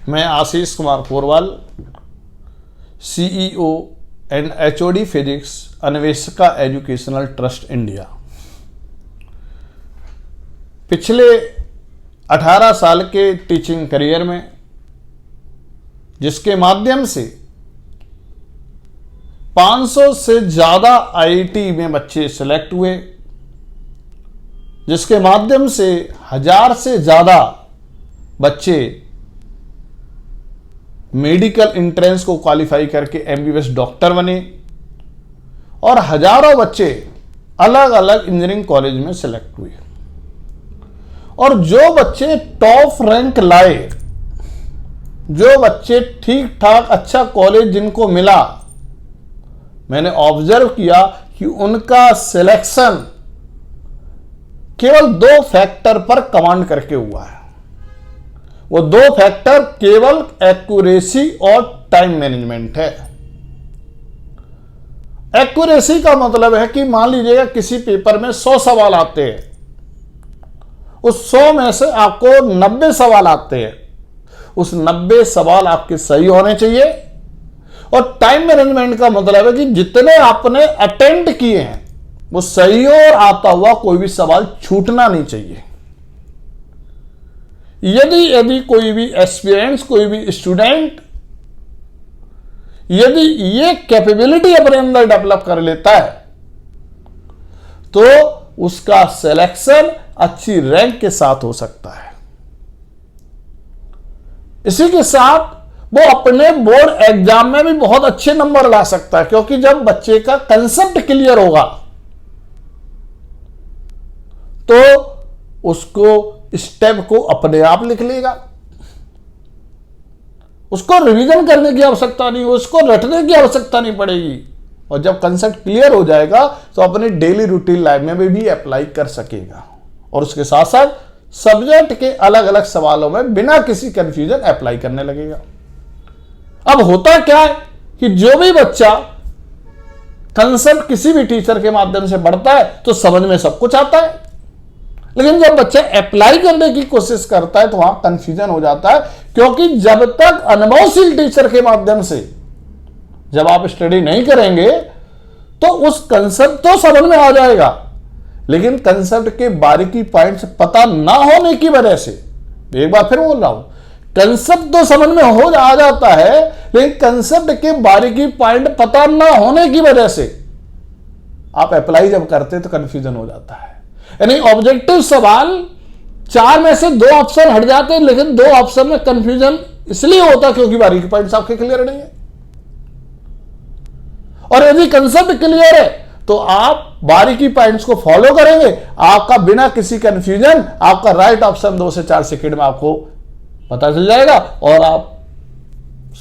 मैं Ashish Kumar Porwal, CEO and HOD physics, Anveshika educational trust India. पिछले 18 साल के टीचिंग करियर में, जिसके माध्यम से 500 से ज़्यादा IIT में बच्चे सिलेक्ट हुए, जिसके माध्यम से 1000 से ज़्यादा बच्चे मेडिकल एंट्रेंस को क्वालिफाई करके MBBS डॉक्टर बने और हजारों बच्चे अलग अलग इंजीनियरिंग कॉलेज में सिलेक्ट हुए। और जो बच्चे टॉप रैंक लाए, जो बच्चे ठीक ठाक अच्छा कॉलेज जिनको मिला, मैंने ऑब्जर्व किया कि उनका सिलेक्शन केवल 2 फैक्टर पर कमांड करके हुआ है। वो 2 फैक्टर केवल एक्यूरेसी और टाइम मैनेजमेंट है। एक्यूरेसी का मतलब है कि मान लीजिएगा किसी पेपर में 100 सवाल आते हैं, उस 100 में से आपको 90 सवाल आते हैं, उस 90 सवाल आपके सही होने चाहिए। और टाइम मैनेजमेंट का मतलब है कि जितने आपने अटेम्प्ट किए हैं वो सही हो और आता हुआ कोई भी सवाल छूटना नहीं चाहिए। यदि कोई भी एस्पिरेंट्स, कोई भी स्टूडेंट यदि ये कैपेबिलिटी अपने अंदर डेवलप कर लेता है तो उसका सिलेक्शन अच्छी रैंक के साथ हो सकता है। इसी के साथ वो अपने बोर्ड एग्जाम में भी बहुत अच्छे नंबर ला सकता है, क्योंकि जब बच्चे का कंसेप्ट क्लियर होगा तो उसको स्टेप को अपने आप लिख लेगा, उसको रिवीजन करने की आवश्यकता नहीं, उसको रटने की आवश्यकता नहीं पड़ेगी। और जब कंसेप्ट क्लियर हो जाएगा तो अपनी डेली रूटीन लाइफ में भी अप्लाई कर सकेगा और उसके साथ साथ सब्जेक्ट के अलग अलग सवालों में बिना किसी कंफ्यूजन अप्लाई करने लगेगा। अब होता क्या है कि जो भी बच्चा कंसेप्ट किसी भी टीचर के माध्यम से पढ़ता है तो समझ में सब कुछ आता है, लेकिन जब बच्चा अप्लाई करने की कोशिश करता है तो वहां कंफ्यूजन हो जाता है। क्योंकि जब तक अनुभवशील टीचर के माध्यम से जब आप स्टडी नहीं करेंगे तो उस कंसेप्ट तो समझ में आ जाएगा, लेकिन कंसेप्ट के बारीकी पॉइंट्स पता ना होने की वजह से, एक बार फिर बोल रहा हूं, कंसेप्ट तो समझ में आ जाता है, लेकिन कंसेप्ट के बारीकी पॉइंट पता ना होने की वजह से आप अप्लाई जब करते तो कंफ्यूजन हो जाता है। यानी ऑब्जेक्टिव सवाल 4 में से 2 ऑप्शन हट जाते हैं, लेकिन 2 ऑप्शन में कंफ्यूजन इसलिए होता क्योंकि बारीकी पॉइंट्स आपके क्लियर नहीं है। और यदि कंसेप्ट क्लियर है तो आप बारीकी पॉइंट्स को फॉलो करेंगे, आपका बिना किसी कंफ्यूजन आपका राइट ऑप्शन 2 से 4 सेकंड में आपको पता चल जाएगा और आप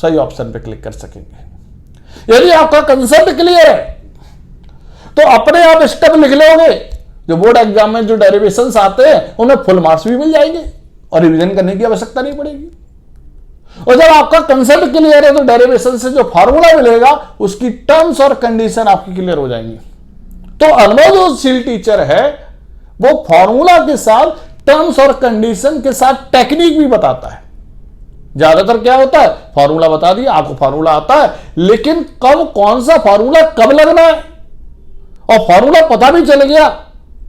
सही ऑप्शन पे क्लिक कर सकेंगे। यदि आपका कंसेप्ट क्लियर है तो अपने आप स्टेप लिख लोगे, जो बोर्ड एग्जाम में जो डेरिवेशंस आते हैं उन्हें फुल मार्क्स भी मिल जाएंगे और रिवीजन करने की आवश्यकता नहीं पड़ेगी। और जब आपका कंसेप्ट क्लियर है तो डेरिवेशन से जो फार्मूला मिलेगा उसकी टर्म्स और कंडीशन आपकी क्लियर हो जाएंगी। तो अनुभवशील टीचर है वो फार्मूला के साथ टर्म्स और कंडीशन के साथ टेक्निक भी बताता है। ज्यादातर क्या होता है, फार्मूला बता दिया, आपको फार्मूला आता है, लेकिन कब कौन सा फार्मूला कब लगना है और फार्मूला पता भी चल गया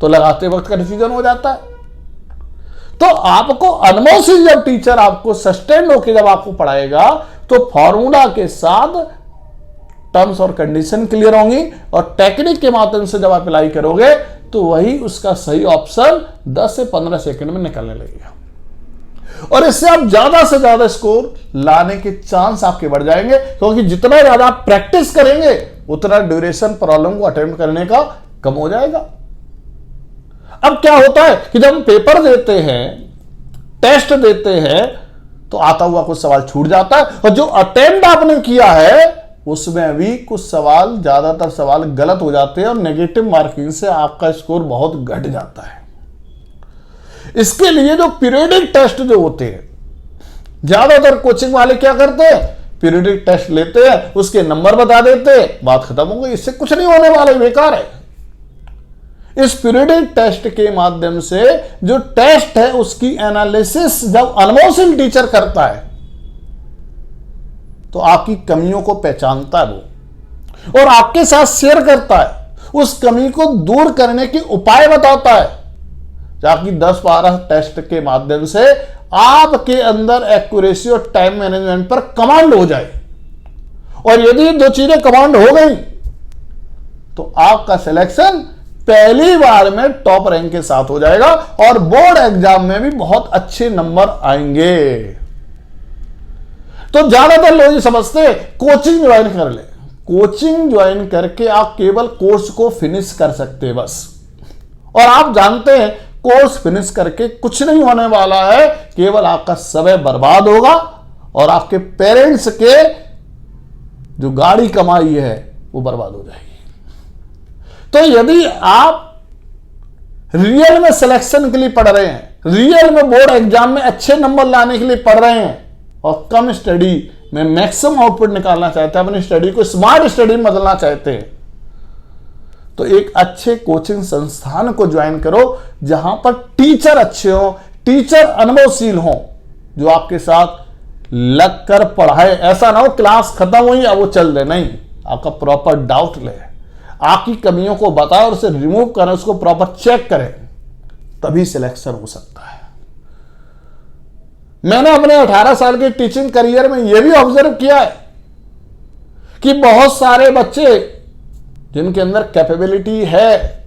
तो लगाते वक्त कंफ्यूजन हो जाता है। तो आपको अनुभवशील जब टीचर आपको सस्टेन होकर जब आपको पढ़ाएगा तो फॉर्मूला के साथ टर्म्स और कंडीशन क्लियर होंगी और टेक्निक के माध्यम से जब आप अप्लाई करोगे तो वही उसका सही ऑप्शन 10 से 15 सेकंड में निकलने लगेगा। और इससे आप ज्यादा से ज्यादा स्कोर लाने के चांस आपके बढ़ जाएंगे, क्योंकि जितना ज्यादा आप प्रैक्टिस करेंगे उतना ड्यूरेशन प्रॉब्लम को अटेम्प्ट करने का कम हो जाएगा। अब क्या होता है कि जब हम पेपर देते हैं, टेस्ट देते हैं, तो आता हुआ कुछ सवाल छूट जाता है और जो अटेम्प्ट आपने किया है उसमें भी कुछ सवाल, ज्यादातर सवाल गलत हो जाते हैं और नेगेटिव मार्किंग से आपका स्कोर बहुत घट जाता है। इसके लिए जो पीरियडिक टेस्ट जो होते हैं, ज्यादातर कोचिंग वाले क्या करते हैं, पीरियडिक टेस्ट लेते हैं, उसके नंबर बता देते हैं, बात खत्म हो गई, इससे कुछ नहीं होने वाला, बेकार है। इस पीरियडिक टेस्ट के माध्यम से जो टेस्ट है उसकी एनालिसिस जब अनुभवशील टीचर करता है तो आपकी कमियों को पहचानता है वो और आपके साथ शेयर करता है, उस कमी को दूर करने के उपाय बताता है, ताकि 10-12 टेस्ट के माध्यम से आपके अंदर एक्यूरेसी और टाइम मैनेजमेंट पर कमांड हो जाए। और यदि दो चीजें कमांड हो गई तो आपका सिलेक्शन पहली बार में टॉप रैंक के साथ हो जाएगा और बोर्ड एग्जाम में भी बहुत अच्छे नंबर आएंगे। तो ज्यादातर लोग समझते कोचिंग ज्वाइन कर ले, कोचिंग ज्वाइन करके आप केवल कोर्स को फिनिश कर सकते हैं बस। और आप जानते हैं कोर्स फिनिश करके कुछ नहीं होने वाला है, केवल आपका समय बर्बाद होगा और आपके पेरेंट्स के जो गाड़ी कमाई है वो बर्बाद हो जाएगी। तो यदि आप रियल में सिलेक्शन के लिए पढ़ रहे हैं, रियल में बोर्ड एग्जाम में अच्छे नंबर लाने के लिए पढ़ रहे हैं और कम स्टडी में मैक्सिमम आउटपुट निकालना चाहते हैं, अपनी स्टडी को स्मार्ट स्टडी में बदलना चाहते हैं, तो एक अच्छे कोचिंग संस्थान को ज्वाइन करो जहां पर टीचर अच्छे हो, टीचर अनुभवशील हो, जो आपके साथ लग कर पढ़ाए। ऐसा ना हो क्लास खत्म हुई अब वो चल दे, नहीं, आपका प्रॉपर डाउट ले, आपकी कमियों को बताए और उसे रिमूव करें, उसको प्रॉपर चेक करें, तभी सिलेक्शन हो सकता है। मैंने अपने 18 साल के टीचिंग करियर में यह भी ऑब्जर्व किया है कि बहुत सारे बच्चे जिनके अंदर कैपेबिलिटी है,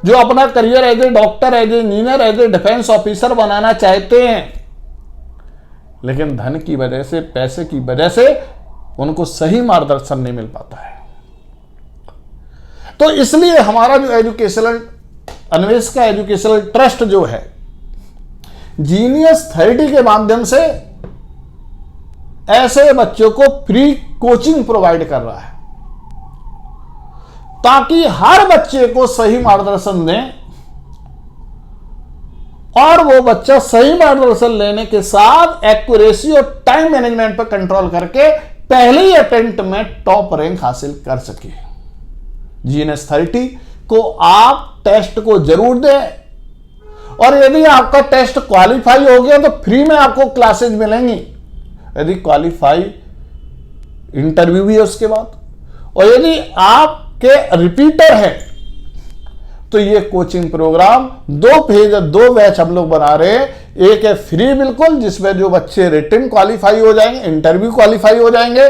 जो अपना career as a doctor, as a engineer, as a defence officer बनाना चाहते हैं, लेकिन धन की वजह से, पैसे की वजह से उनको सही मार्गदर्शन नहीं मिल पाता है। तो इसलिए हमारा जो एजुकेशनल अन्वेष का एजुकेशनल ट्रस्ट जो है, जीनियस 30 के माध्यम से ऐसे बच्चों को फ्री कोचिंग प्रोवाइड कर रहा है, ताकि हर बच्चे को सही मार्गदर्शन दें और वो बच्चा सही मार्गदर्शन लेने के साथ एक्यूरेसी और टाइम मैनेजमेंट पर कंट्रोल करके पहले ही अटेम्प्ट में टॉप रैंक हासिल कर सके। जीएनएस 30 को आप टेस्ट को जरूर दें और यदि आपका टेस्ट क्वालिफाई हो गया तो फ्री में आपको क्लासेज मिलेंगी। यदि क्वालिफाई इंटरव्यू भी है उसके बाद, और यदि आपके रिपीटर है तो ये कोचिंग प्रोग्राम 2 फेज 2 बैच हम लोग बना रहे हैं। एक है फ्री बिल्कुल, जिसमें जो बच्चे रिटन क्वालिफाई हो जाएंगे, इंटरव्यू क्वालिफाई हो जाएंगे,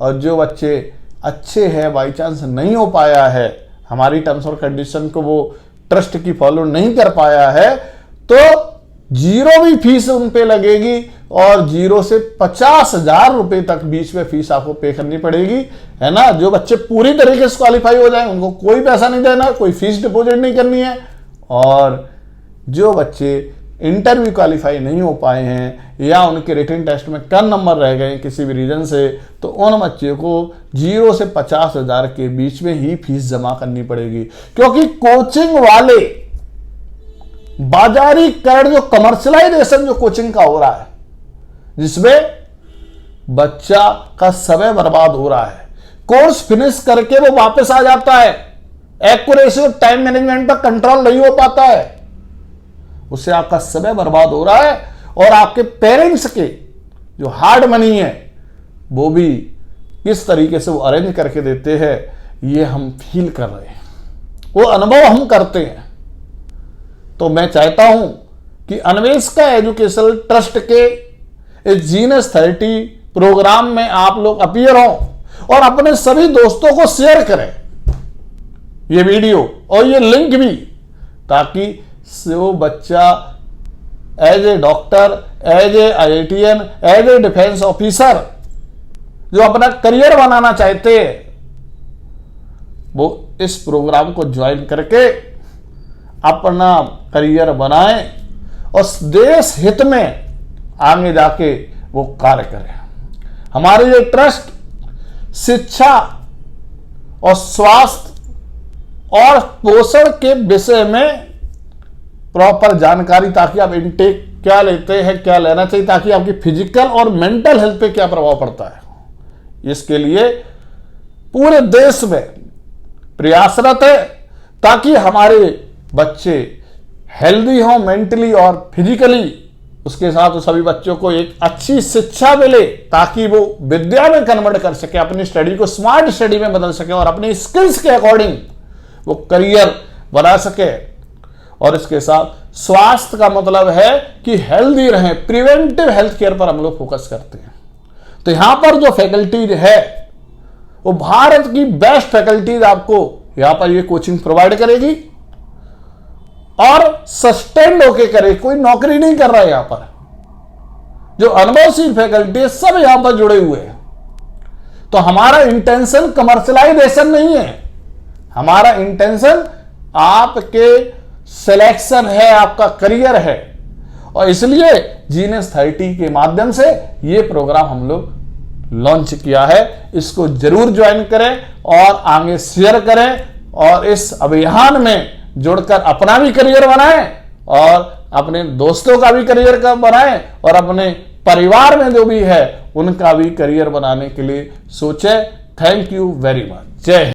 और जो बच्चे अच्छे हैं बाई चांस नहीं हो पाया है, हमारी टर्म्स और कंडीशन को वो ट्रस्ट की फॉलो नहीं कर पाया है, तो 0 भी फीस उन पे लगेगी और 0 से 50,000 रुपए तक बीच में फीस आपको पे करनी पड़ेगी, है ना। जो बच्चे पूरी तरीके से क्वालिफाई हो जाएं उनको कोई पैसा नहीं देना, कोई फीस डिपॉजिट नहीं करनी है, और जो बच्चे इंटरव्यू क्वालिफाई नहीं हो पाए हैं या उनके रिटन टेस्ट में कम नंबर रह गए किसी भी रीजन से, तो उन बच्चों को 0 से 50,000 के बीच में ही फीस जमा करनी पड़ेगी। क्योंकि कोचिंग वाले बाजारीकरण, जो कमर्शलाइजेशन जो कोचिंग का हो रहा है, जिसमें बच्चा का समय बर्बाद हो रहा है, कोर्स फिनिश करके वो वापस आ जाता है, एक्यूरेसी और टाइम मैनेजमेंट पर कंट्रोल नहीं हो पाता है, उससे आपका समय बर्बाद हो रहा है और आपके पेरेंट्स के जो हार्ड मनी है वो भी किस तरीके से वो अरेंज करके देते हैं, ये हम फील कर रहे हैं, वो अनुभव हम करते हैं। तो मैं चाहता हूं कि अन्वेष का एजुकेशनल ट्रस्ट के इस जीएनएस 30 प्रोग्राम में आप लोग अपीयर हों और अपने सभी दोस्तों को शेयर करें ये वीडियो और ये लिंक भी, ताकि वो बच्चा as a doctor, as a IITian, as a defence officer जो अपना करियर बनाना चाहते हैं, वो इस प्रोग्राम को ज्वाइन करके अपना करियर बनाएं और देश हित में आगे जाके वो कार्य करें। हमारे ये ट्रस्ट शिक्षा और स्वास्थ्य और पोषण के विषय में प्रॉपर जानकारी, ताकि आप इनटेक क्या लेते हैं, क्या लेना चाहिए, ताकि आपकी फिजिकल और मेंटल हेल्थ पे क्या प्रभाव पड़ता है, इसके लिए पूरे देश में प्रयासरत है, ताकि हमारे बच्चे हेल्दी हों मेंटली और फिजिकली, उसके साथ सभी बच्चों को एक अच्छी शिक्षा मिले ताकि वो विद्या में कन्वर्ट कर सके, अपनी स्टडी को स्मार्ट स्टडी में बदल सके और अपनी स्किल्स के अकॉर्डिंग वो करियर बना सके। और इसके साथ स्वास्थ्य का मतलब है कि हेल्दी रहें, प्रिवेंटिव हेल्थ केयर पर हम लोग फोकस करते हैं। तो यहां पर जो फैकल्टीज है वो भारत की बेस्ट फैकल्टीज आपको यहां पर ये कोचिंग प्रोवाइड करेगी और सस्टेन्ड होके करे, कोई नौकरी नहीं कर रहा है। यहां पर जो अनुभवशील फैकल्टी है सब यहां पर जुड़े हुए हैं। तो हमारा इंटेंशन कमर्शलाइजेशन नहीं है, हमारा इंटेंशन आपके सिलेक्शन है, आपका करियर है। और इसलिए जीनियस 30 के माध्यम से ये प्रोग्राम हम लोग लॉन्च किया है। इसको जरूर ज्वाइन करें और आगे शेयर करें और इस अभियान में जुड़कर अपना भी करियर बनाएं और अपने दोस्तों का भी करियर का बनाएं और अपने परिवार में जो भी है उनका भी करियर बनाने के लिए सोचें। Thank you very much. जय हिंद।